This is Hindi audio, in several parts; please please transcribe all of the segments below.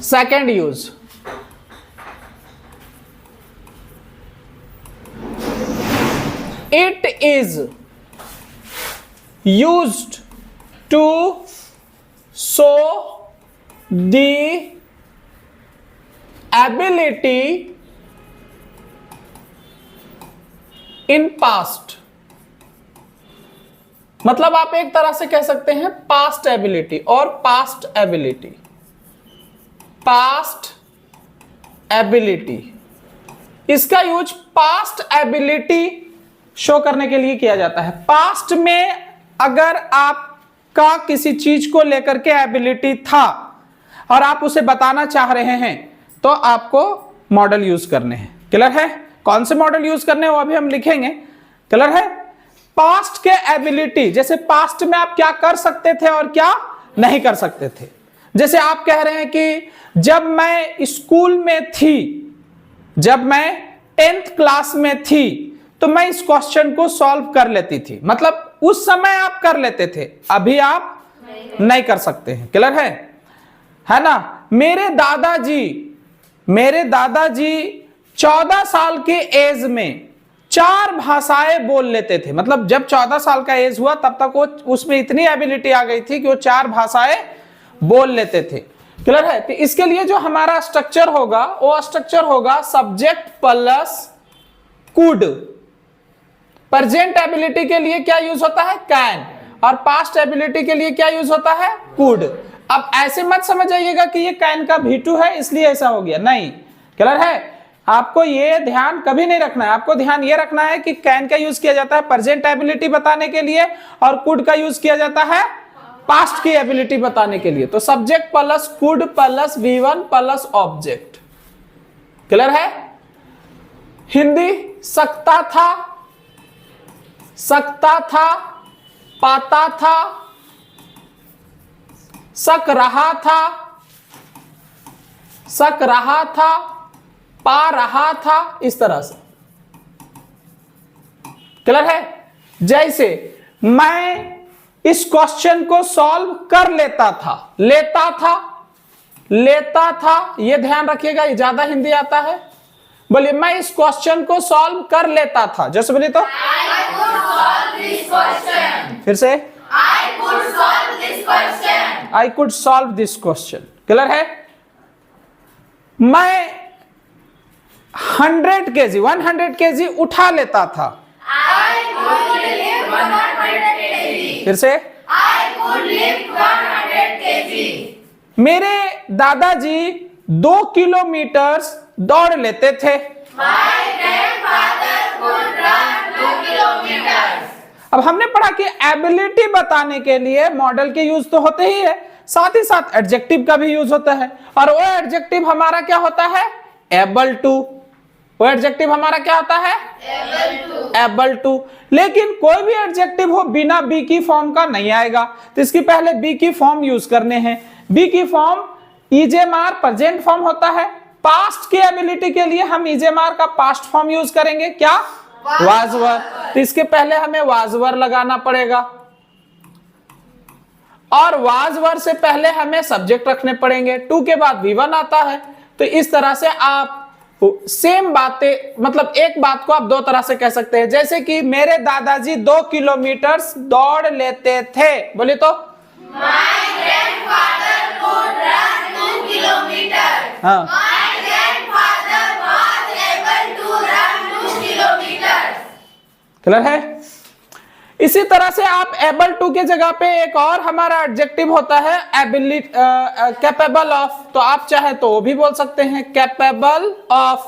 Second use, it is used to show the ability in past। मतलब आप एक तरह से कह सकते हैं पास्ट एबिलिटी और पास्ट एबिलिटी। पास्ट एबिलिटी, इसका यूज पास्ट एबिलिटी शो करने के लिए किया जाता है। पास्ट में अगर आपका किसी चीज को लेकर के एबिलिटी था और आप उसे बताना चाह रहे हैं तो आपको मॉडल यूज करने हैं। क्लियर है? कौन से मॉडल यूज करने हैं वो अभी हम लिखेंगे। क्लियर है? पास्ट के एबिलिटी, जैसे पास्ट में आप क्या कर सकते थे और क्या नहीं कर सकते थे। जैसे आप कह रहे हैं कि जब मैं स्कूल में थी, जब मैं 10th क्लास में थी तो मैं इस क्वेश्चन को सॉल्व कर लेती थी। मतलब उस समय आप कर लेते थे, अभी आप नहीं कर सकते हैं। क्लियर है ना? मेरे दादाजी 14 साल के एज में 4 भाषाएं बोल लेते थे। मतलब जब 14 साल का एज हुआ तब तक वो उसमें इतनी एबिलिटी आ गई थी कि वो 4 भाषाएं बोल लेते थे। क्लियर है? तो इसके लिए जो हमारा स्ट्रक्चर होगा वो स्ट्रक्चर होगा subject plus could. Present ability के लिए क्या यूज होता है? कैन। और पास्ट एबिलिटी के लिए क्या यूज होता है? कुड। अब ऐसे मत समझ जाइएगा कि ये कैन का V2 है इसलिए ऐसा हो गया, नहीं। क्लियर है? आपको ये ध्यान कभी नहीं रखना है। आपको ध्यान ये रखना है कि कैन का यूज किया जाता है प्रेजेंट एबिलिटी बताने के लिए और कुड का यूज किया जाता है पास्ट की एबिलिटी बताने के लिए। तो subject plus could plus V1 plus object. Clear है? हिंदी सकता था, सकता था, पाता था, सक रहा था, सक रहा था, पा रहा था, इस तरह से। क्लियर है? जैसे मैं इस क्वेश्चन को सॉल्व कर लेता था, लेता था, लेता था, यह ध्यान रखिएगा, ये ज्यादा हिंदी आता है। बोलिए मैं इस क्वेश्चन को सॉल्व कर लेता था। जैसे बोलिए तो I could solve this question। फिर से I could solve this question। I could solve this question। Clear है? मैं 100 kg उठा लेता था। I could lift 100 kg। फिर से I could lift 100 kg। मेरे दादाजी 2 किलोमीटर दौड़ लेते थे। My grandfather could run 2 kilometers। अब हमने पढ़ा कि एबिलिटी बताने के लिए मॉडल के यूज तो होते ही है, साथ ही साथ एडजेक्टिव का भी यूज होता है। और वो एडजेक्टिव हमारा क्या होता है? Able to. वो एडजेक्टिव हमारा क्या होता है? Able to. लेकिन कोई भी एडजेक्टिव हो बिना बी की फॉर्म का नहीं आएगा, तो इसकी पहले बी की फॉर्म यूज करने हैं। बी की फॉर्म इजेमार प्रेजेंट फॉर्म होता है। पास्ट की एबिलिटी के लिए हम इजेमार का पास्ट फॉर्म यूज करेंगे, क्या? वाज वर। तो इसके पहले हमें वाज वर लगाना पड़ेगा और वाज वर से पहले हमें सब्जेक्ट रखने पड़ेंगे। टू के बाद V1 आता है। तो इस तरह से आप सेम बातें, मतलब एक बात को आप दो तरह से कह सकते हैं। जैसे कि मेरे दादाजी 2 किलोमीटर दौड़ लेते थे। बोलिए तो My grandfather could run 2 kilometers। हाँ। My grandfather was able to run 2 kilometers। Clear है? इसी तरह से आप एबल टू के जगह पे एक और हमारा एडजेक्टिव होता है एबिलिटी, कैपेबल ऑफ। तो आप चाहे तो वो भी बोल सकते हैं capable of,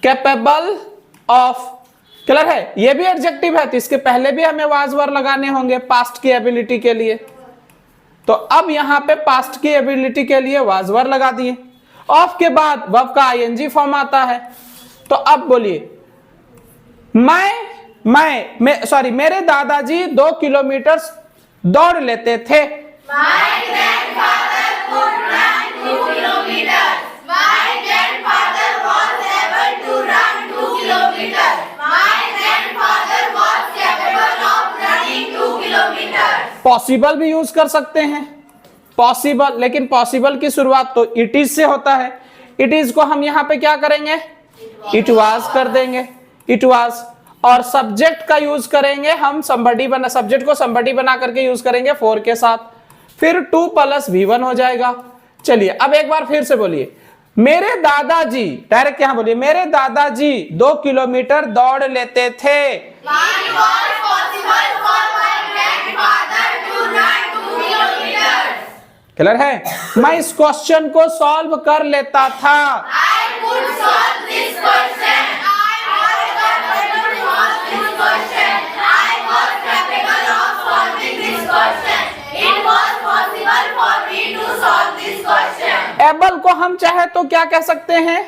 capable of. Clear है? ये भी एडजेक्टिव है, तो इसके पहले भी हमें वाज वर लगाने होंगे पास्ट की एबिलिटी के लिए। तो अब यहां पे पास्ट की एबिलिटी के लिए वाज वर लगा दिए। ऑफ के बाद वर्ब का आईएनजी फॉर्म आता है। तो अब बोलिए मेरे दादाजी 2 किलोमीटर दौड़ लेते थे। My grandfather could run 2 kilometers। My grandfather was able to run 2 kilometers। My grandfather was capable of running 2 kilometers। Possible भी यूज कर सकते हैं। पॉसिबल, लेकिन पॉसिबल की शुरुआत तो इट इज से होता है। इट इज को हम यहाँ पे क्या करेंगे, इट वाज कर देंगे, इट वाज। और सब्जेक्ट का यूज करेंगे हम somebody बना, सब्जेक्ट को somebody बना करके यूज करेंगे for के साथ, फिर 2 + V1 हो जाएगा। चलिए अब एक बार फिर से बोलिए, मेरे दादाजी, डायरेक्ट यहां बोलिए, मेरे दादाजी 2 किलोमीटर दौड़ लेते थे। क्लियर है? मैं इस क्वेश्चन को सॉल्व कर लेता था। एबल को हम चाहे तो क्या कह सकते हैं,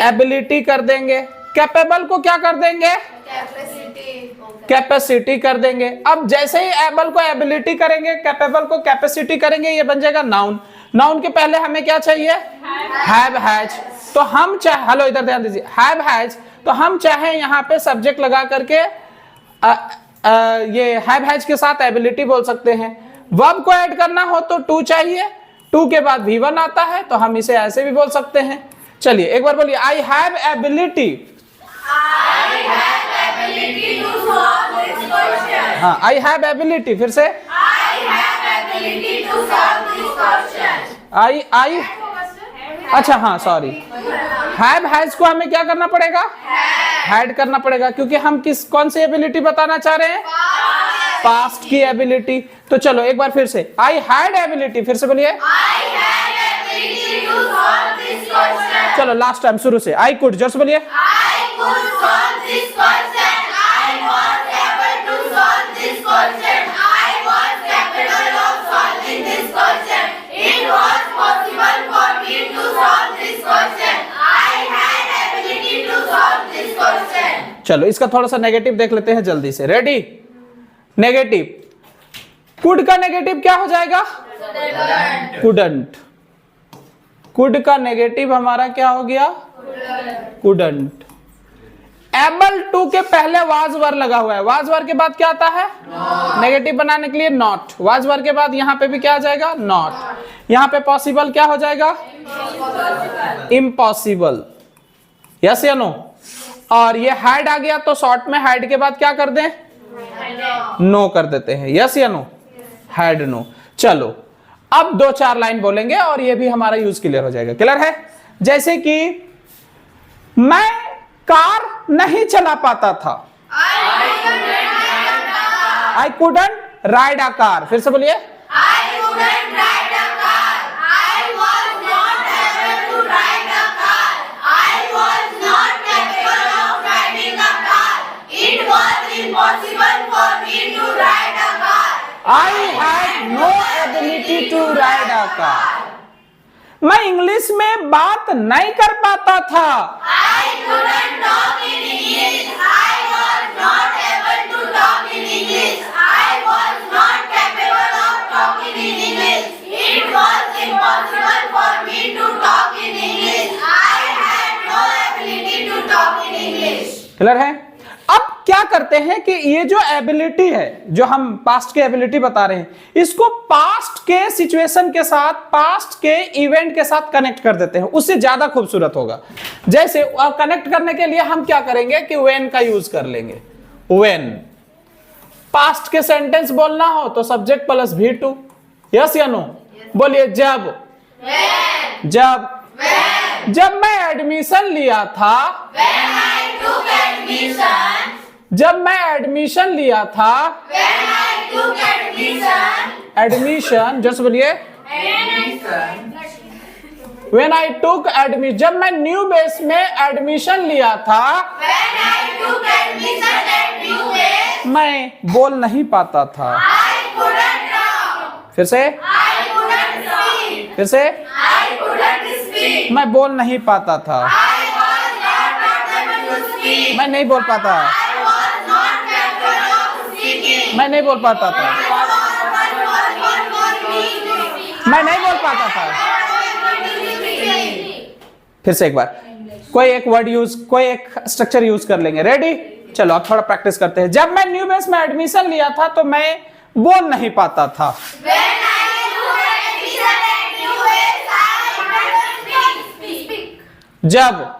एबिलिटी कर देंगे। कैपेबल को क्या कर देंगे, कैपेसिटी कर देंगे। अब जैसे ही एबल को एबिलिटी करेंगे, कैपेबल को कैपेसिटी करेंगे, ये बन जाएगा नाउन। नाउन के पहले हमें क्या चाहिए, हैव हैज। तो हम चाहे, हेलो इधर ध्यान दीजिए, हैव हैज, तो हम चाहे यहाँ पे सब्जेक्ट लगा करके ये हैव हैज के साथ एबिलिटी बोल सकते हैं। वर्ब को ऐड करना हो तो टू चाहिए, टू के बाद V1 आता है, तो हम इसे ऐसे भी बोल सकते हैं। चलिए एक बार बोलिए, आई हैव एबिलिटी। हाँ, आई हैव एबिलिटी, फिर से आई अच्छा हाँ सॉरी, हैव हैज को हमें क्या करना पड़ेगा, हैड करना पड़ेगा, क्योंकि हम कौन सी एबिलिटी बताना चाह रहे हैं, पास्ट की एबिलिटी। तो चलो एक बार फिर से, आई हैड एबिलिटी, फिर से बोलिए, चलो लास्ट टाइम शुरू से, आई कुड, जोर से बोलिए, चलो इसका थोड़ा सा नेगेटिव देख लेते हैं जल्दी से। रेडी? नेगेटिव, कुड का नेगेटिव क्या हो जाएगा, कुडंट। कुड का नेगेटिव हमारा क्या हो गया, कुडंट। एबल टू के पहले वाज वर लगा हुआ है, वाज वर के बाद क्या आता है, नेगेटिव बनाने के लिए नॉट। वाज वर के बाद यहां पे भी क्या आ जाएगा, नॉट। यहां पे पॉसिबल क्या हो जाएगा, इम्पॉसिबल। यस या नो? और ये हैड आ गया तो शॉर्ट में हैड के बाद क्या कर दें, नो कर देते हैं। यस या नो, हैड नो। चलो अब 2-4 लाइन बोलेंगे और ये भी हमारा यूज क्लियर हो जाएगा। क्लियर है? जैसे कि मैं कार नहीं चला पाता था, I couldn't ride a car. फिर से बोलिए, I had no ability to ride a car. मैं इंग्लिश में बात नहीं कर पाता था, I couldn't talk in English. I was not able to talk in English. I was not capable of talking in English. It was impossible for me to talk in English. I had no ability to talk in English. Clear है? अब क्या करते हैं कि ये जो एबिलिटी है, जो हम पास्ट की एबिलिटी बता रहे हैं, इसको पास्ट के सिचुएशन के साथ, पास्ट के इवेंट के साथ कनेक्ट कर देते हैं, उससे ज्यादा खूबसूरत होगा। जैसे कनेक्ट करने के लिए हम क्या करेंगे कि व्हेन का यूज कर लेंगे। व्हेन पास्ट के सेंटेंस बोलना हो तो सब्जेक्ट प्लस V2। यस या नो? बोलिए, जब, जब, जब मैं एडमिशन लिया था, जब मैं एडमिशन लिया था, एडमिशन, जैसे बोलिए, When I took admission, जब मैं न्यू बेस में एडमिशन लिया था, मैं बोल नहीं पाता था। फिर से, फिर से, मैं बोल नहीं पाता था, मैं नहीं बोल पाता, मैं नहीं बोल पाता था, मैं नहीं बोल पाता था। फिर से एक बार, कोई एक वर्ड यूज, कोई एक स्ट्रक्चर यूज कर लेंगे। रेडी? चलो अब थोड़ा प्रैक्टिस करते हैं। जब मैं न्यू बेस में एडमिशन लिया था तो मैं बोल नहीं पाता था। When I जब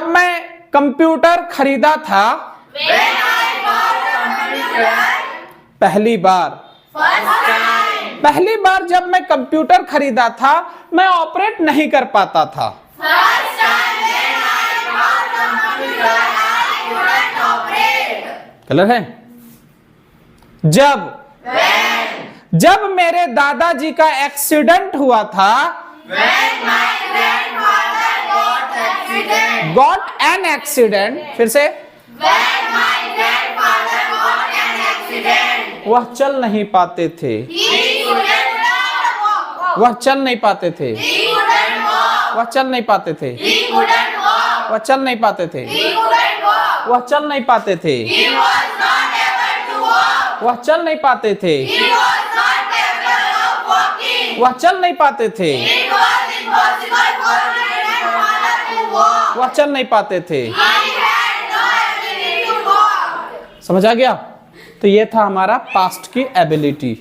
मैं कंप्यूटर खरीदा था पहली बार जब मैं कंप्यूटर खरीदा था मैं ऑपरेट नहीं कर पाता था। क्लियर है? जब मेरे दादाजी का एक्सीडेंट हुआ था गॉट एन एक्सीडेंट, फिर से वह चल नहीं पाते थे। वह चल नहीं पाते थे। वह चल नहीं पाते थे। वह चल नहीं पाते थे। वह चल नहीं पाते थे। वह चल नहीं पाते थे। वह चल नहीं पाते थे। वह चल नहीं पाते थे। समझ आ गया? तो ये था हमारा पास्ट की एबिलिटी।